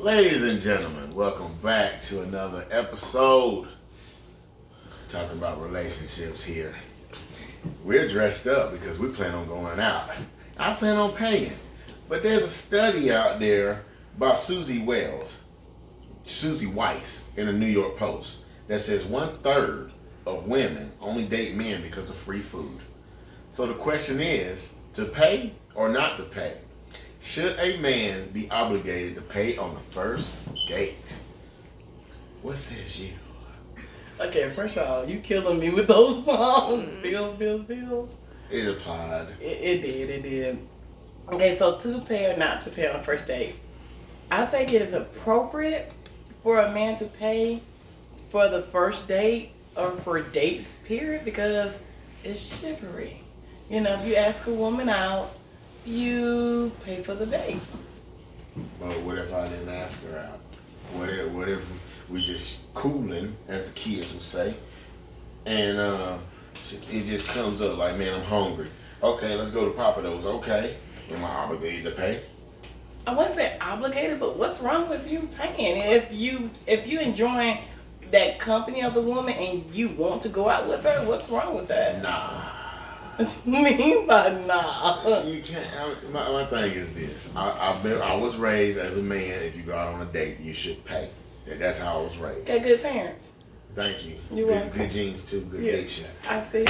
Ladies and gentlemen, welcome back to another episode. Talking about relationships here. We're dressed up because we plan on going out. I plan on paying. But there's a study out there by Susie Weiss in the New York Post that says 1/3 of women only date men because of free food. So the question is, to pay or not to pay? Should a man be obligated to pay on the first date? What says you? Okay, first of all, you killing me with those songs. Bills. It applied. It did. Okay, so to pay or not to pay on the first date. I think it is appropriate for a man to pay for the first date or for dates, period, because it's chivalry. You know, if you ask a woman out, you pay for the date. But what if I didn't ask her out? What if we just cooling, as the kids would say, and it just comes up like, man, I'm hungry. Okay, let's go to Papa Do's. Okay, am I obligated to pay? I wouldn't say obligated, but what's wrong with you paying? If you enjoying that company of the woman and you want to go out with her, what's wrong with that? Nah. What you mean by nah? You can't. My thing is this. I was raised as a man. If you go out on a date, you should pay. That's how I was raised. Got good parents. Thank you. You're welcome. Good genes too. Good diction. I see.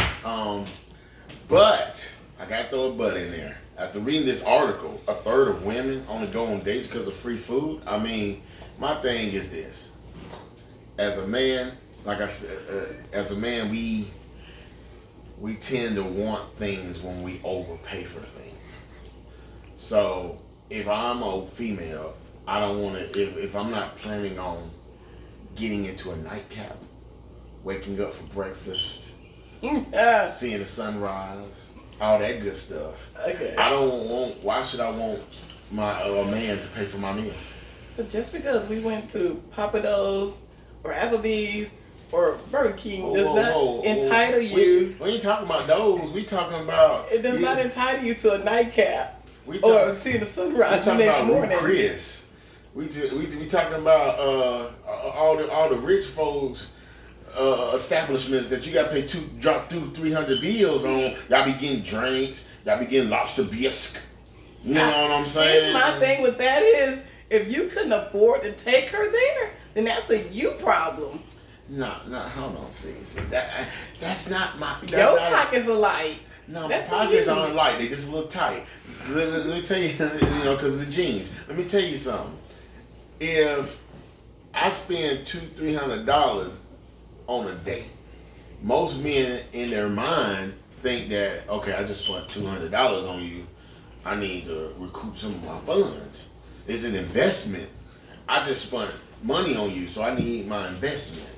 But I got to throw a but in there. After reading this article, 1/3 of women only go on dates because of free food. I mean, my thing is this. As a man, like I said, we tend to want things when we overpay for things. So if I'm a female, I don't want to, if I'm not planning on getting into a nightcap, waking up for breakfast, seeing the sunrise, all that good stuff. Okay. Why should I want a man to pay for my meal? But just because we went to Papa Do's or Applebee's or Burger King does not entitle you. We ain't talking about those. We talking about. It does not entitle you to a nightcap or seeing the sunrise the next morning. We talking about Chris. We talking about all the rich folks establishments that you got to drop 300 bills on. Y'all be getting drinks. Y'all be getting lobster bisque. You know what I'm saying? Here's my thing with that is, if you couldn't afford to take her there, then that's a you problem. No, hold on, see, that's not my. Your pockets are light. No, my pockets aren't light. They just a little tight. Let me tell you, because of the jeans. Let me tell you something. If I spend $200-300 on a date, most men in their mind think that, okay, I just spent $200 on you. I need to recoup some of my funds. It's an investment. I just spent money on you, so I need my investment.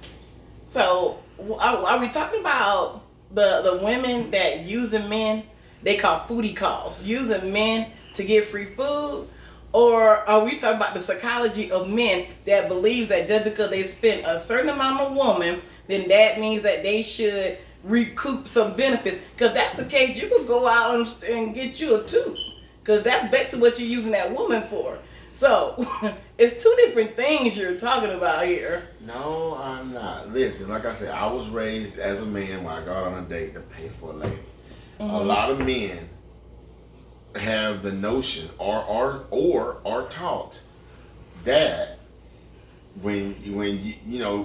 So, are we talking about the women that using men, they call foodie calls, using men to get free food? Or are we talking about the psychology of men that believes that just because they spend a certain amount on a woman, then that means that they should recoup some benefits? Because that's the case, you could go out and get you a tooth. Because that's basically what you're using that woman for. So, it's two different things you're talking about here. No, I'm not. Listen, like I said, I was raised as a man when I got on a date to pay for a lady. Mm-hmm. A lot of men have the notion or are taught that when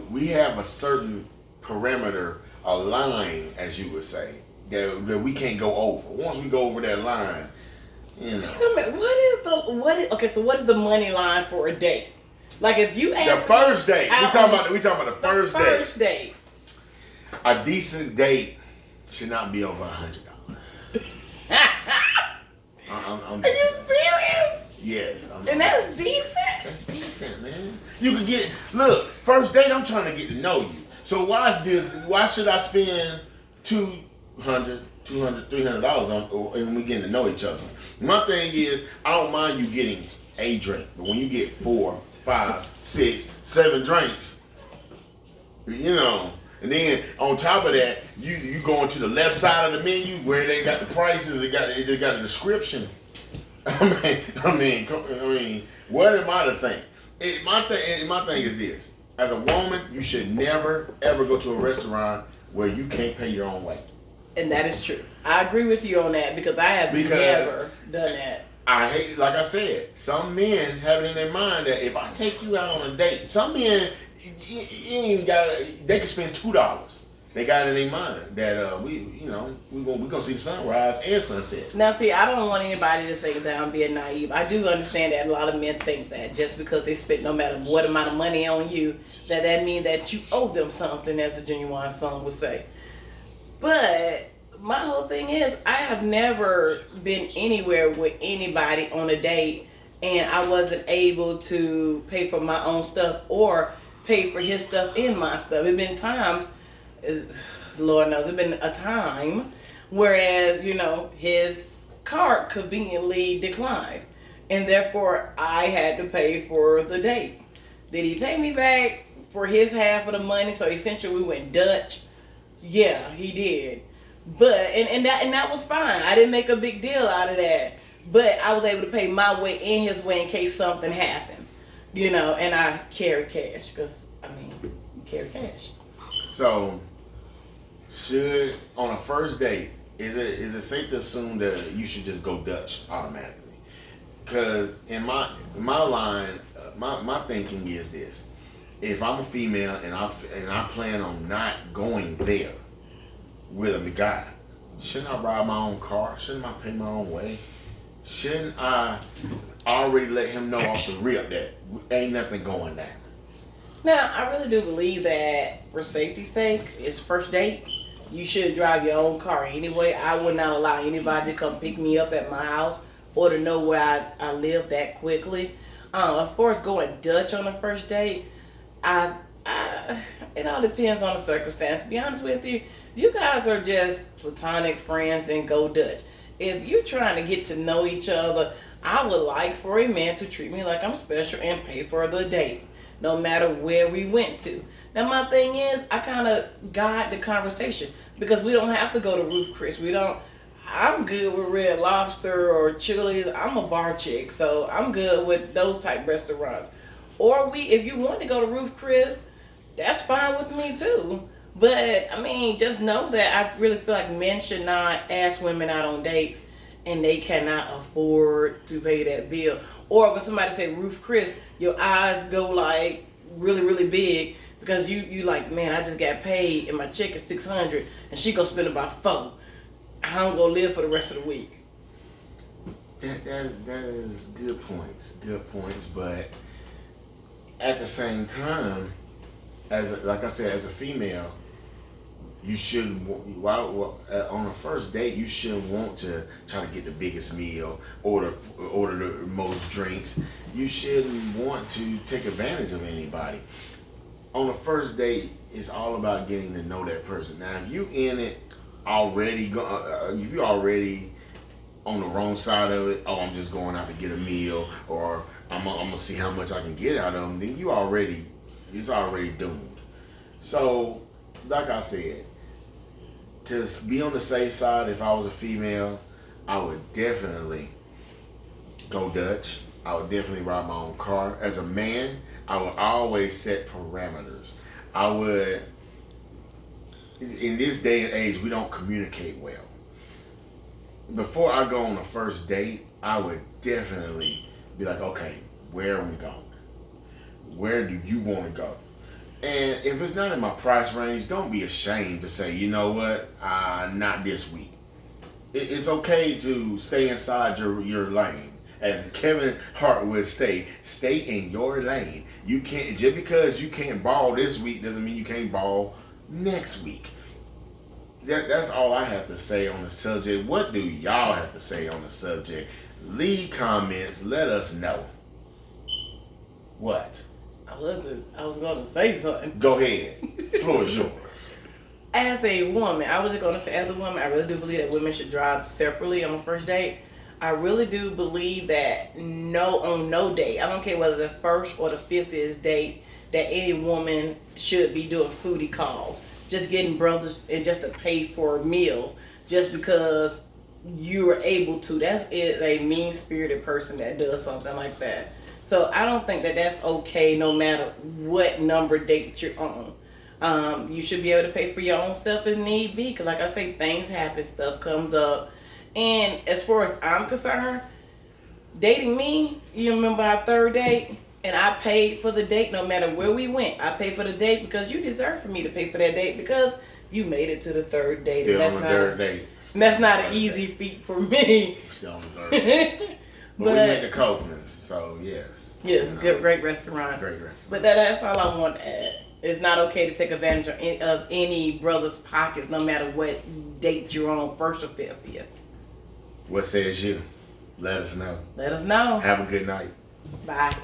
we have a certain parameter, a line, as you would say, that we can't go over. Once we go over that line, what is the money line for a date? Like if you ask the first date, we talking about the first date. A decent date should not be over $100. Are you serious? Yes. And that's decent? That's decent, man. You can first date, I'm trying to get to know you. So why should I spend $200, $300 on when we getting to know each other? My thing is, I don't mind you getting a drink, but when you get 4, 5, 6, 7 drinks, and then on top of that, you going to the left side of the menu where they got the prices, it just got a description. I mean, what am I to think? My thing is this: as a woman, you should never ever go to a restaurant where you can't pay your own way. And that is true. I agree with you on that because I have never done that. I hate, like I said, some men have it in their mind that if I take you out on a date, some men they can spend $2. They got it in their mind that we gonna see the sunrise and sunset. Now, see, I don't want anybody to think that I'm being naive. I do understand that a lot of men think that just because they spend no matter what amount of money on you, that means that you owe them something, as the Genuine song would say. But my whole thing is, I have never been anywhere with anybody on a date and I wasn't able to pay for my own stuff or pay for his stuff and my stuff. It's been times, Lord knows, it's been a time, whereas, his card conveniently declined. And therefore, I had to pay for the date. Did he pay me back for his half of the money? So essentially, we went Dutch. Yeah, he did. But and that was fine. I didn't make a big deal out of that. But I was able to pay my way and his way in case something happened. And I carry cash because you carry cash. So, should on a first date, is it safe to assume that you should just go Dutch automatically? Because in my line, my thinking is this: if I'm a female and I plan on not going there with a guy, shouldn't I ride my own car? Shouldn't I pay my own way? Shouldn't I already let him know off the rip that ain't nothing going down? Now, I really do believe that for safety's sake, it's first date. You should drive your own car anyway. I would not allow anybody to come pick me up at my house or to know where I live that quickly. Of course, going Dutch on the first date, it all depends on the circumstance. To be honest with you, you guys are just platonic friends, then go Dutch. If you're trying to get to know each other, I would like for a man to treat me like I'm special and pay for the date, no matter where we went to. Now, my thing is, I kind of guide the conversation because we don't have to go to Ruth Chris. I'm good with Red Lobster or Chili's. I'm a bar chick, so I'm good with those type restaurants. Or if you want to go to Ruth Chris, that's fine with me too. But, just know that I really feel like men should not ask women out on dates and they cannot afford to pay that bill. Or when somebody say Ruth Chris, your eyes go like really, really big because you like, man, I just got paid and my check is $600 and she gonna spend about $400. I'm gonna live for the rest of the week. That is good points, but at the same time, like I said, as a female, you shouldn't. On a first date, you shouldn't want to try to get the biggest meal, order the most drinks. You shouldn't want to take advantage of anybody. On a first date, it's all about getting to know that person. Now, if you in it already, if you already on the wrong side of it, I'm just going out to get a meal, or I'm gonna see how much I can get out of them, then it's already doomed. So, like I said, to be on the safe side, if I was a female, I would definitely go Dutch. I would definitely ride my own car. As a man, I would always set parameters. In this day and age, we don't communicate well. Before I go on a first date, I would definitely be like, okay, where are we going? Where do you want to go? And if it's not in my price range, don't be ashamed to say, you know what, not this week. It's okay to stay inside your lane. As Kevin Hart would stay in your lane. You can't, just because you can't ball this week doesn't mean you can't ball next week. That's all I have to say on the subject. What do y'all have to say on the subject? Leave comments. Let us know. What? I was going to say something. Go ahead. Floor is yours. As a woman, I was just going to say, as a woman, I really do believe that women should drive separately on the first date. I really do believe that on no date, I don't care whether the first or the 50th date, that any woman should be doing foodie calls. Just getting brothers and just to pay for meals just because you are able to. That's a mean-spirited person that does something like that. So I don't think that that's okay, no matter what number date you're on. You should be able to pay for your own stuff as need be, because like I say, things happen, stuff comes up. And as far as I'm concerned, dating me, you remember our third date? And I paid for the date no matter where we went. I paid for the date because you deserve for me to pay for that date because you made it to the third date. Still on the third date. And that's not an easy feat for me. Still on the third date. But we made the Copelands, so yes. Yes, great restaurant. Great restaurant. But that's all I want to add. It's not okay to take advantage of any brother's pockets, no matter what date you're on, 1st or 50th. What says you? Let us know. Let us know. Have a good night. Bye.